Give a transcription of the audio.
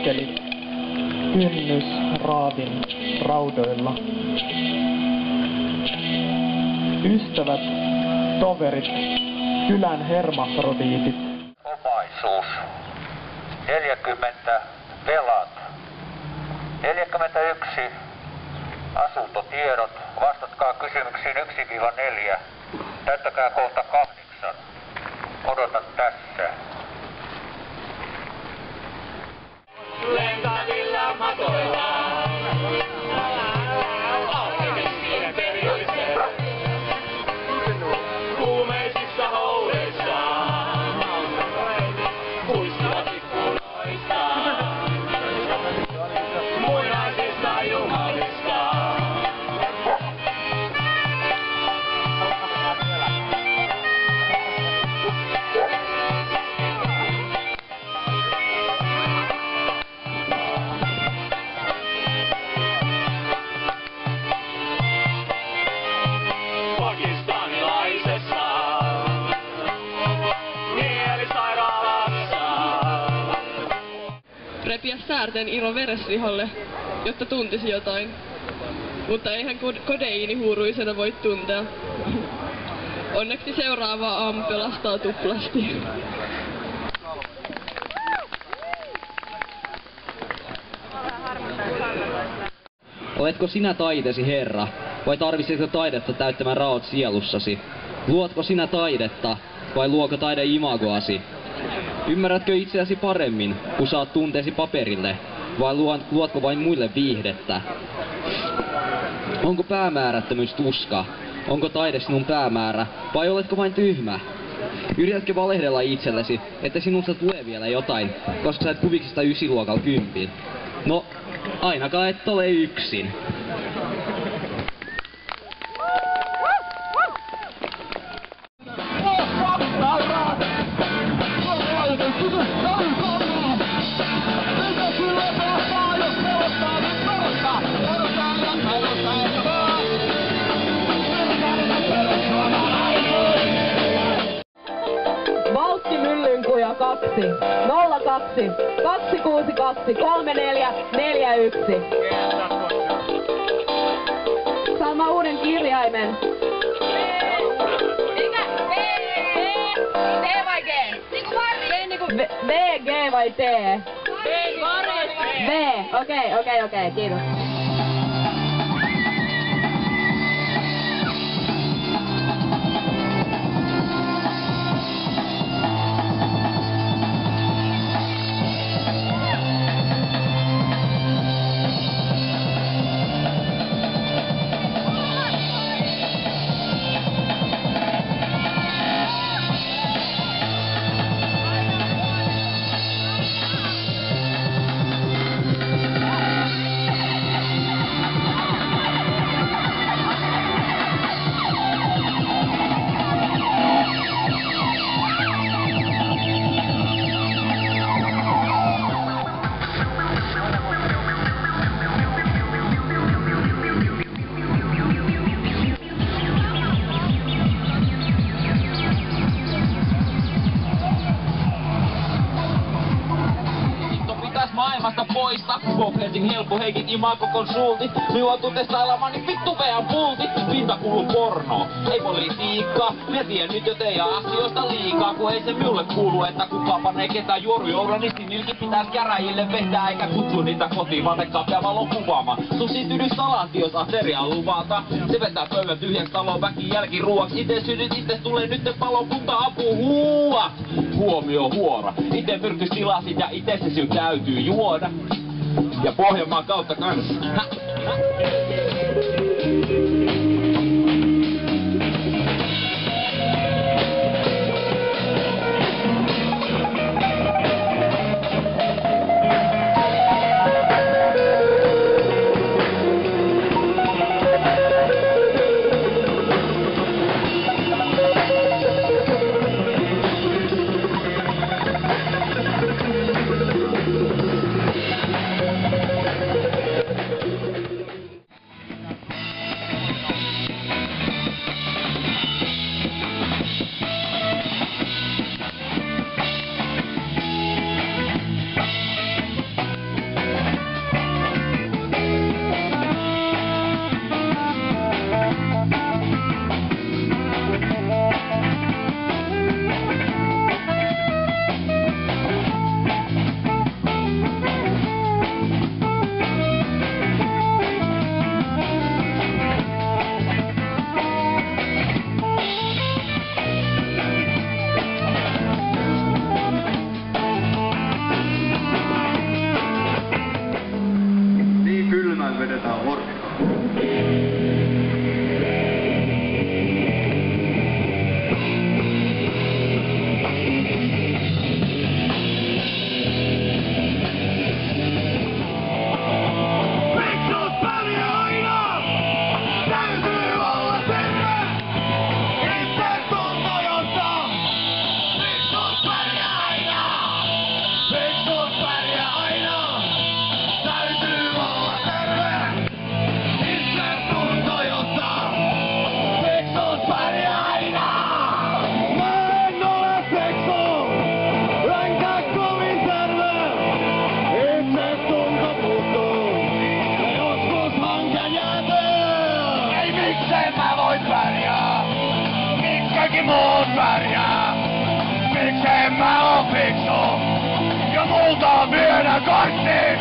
istuskeli kynnysraadin raudoilla. Ystävät, toverit, kylän hermafrodiitit. Omaisuus. 40 velat. 41 asuntotiedot. Vastatkaa kysymyksiin 1-4. Täyttäkää kohta 8. Odotan tässä. Lentävillä matoilla. Kuumeisissa houleissa. Puistavat ikkunoista. Muinaisista jumalista. Repiä säärten ilo vereslihalle, jotta tuntisi jotain. Mutta eihän kodeiini huuruisena voi tuntea. Onneksi seuraava aamu pelastaa tuplasti. Oletko sinä taiteesi herra, vai tarvitsitko taidetta täyttämään raot sielussasi? Luotko sinä taidetta, vai luoko taide imagoasi? Ymmärrätkö itseäsi paremmin, kun saat tunteesi paperille, vai luotko vain muille viihdettä? Onko päämäärättömyys tuska? Onko taide sinun päämäärä, vai oletko vain tyhmä? Yritätkö valehdella itsellesi, että sinusta tulee vielä jotain, koska sä et kuviksesta 9-luokalla 10? No, ainakaan et ole yksin. Valttimyllynkuja 2, 02, 262, 3441. Saan mä uuden kirjaimen. Mikä? T vai G? V, G vai T? V. Okei, kiitos. Maailmasta poista, konkreetin helppo heikit imago konsultit. Minua tutestaillaan, niin vittu vean pultit. Pinta kuuluu porno, ei politiikkaa. Mä tiedän nyt jo teidän asioista liikaa, kun ei se minulle kuulu, että kuka panee ketään juorujoulua, niin sinilki pitäis käräjille vehtää, eikä kutsu niitä kotiin, vaan tekkaa valon kuvaamaan. Sun syntynyt salanti, jos ateriaa luvata. Se vetää pöydän tyhjäks talon väki jälkiruuaksi. Ite synnyt, itse tulee nyt palokunta apu huuat. Huomio huora, ite myrkys tilasit ja ite se syy täytyy juoda. Ja Pohjanmaan kautta kans. vedetään horkkaa. Muut pärjää, miksei mä oo fiksu, ja multa on vielä kortti.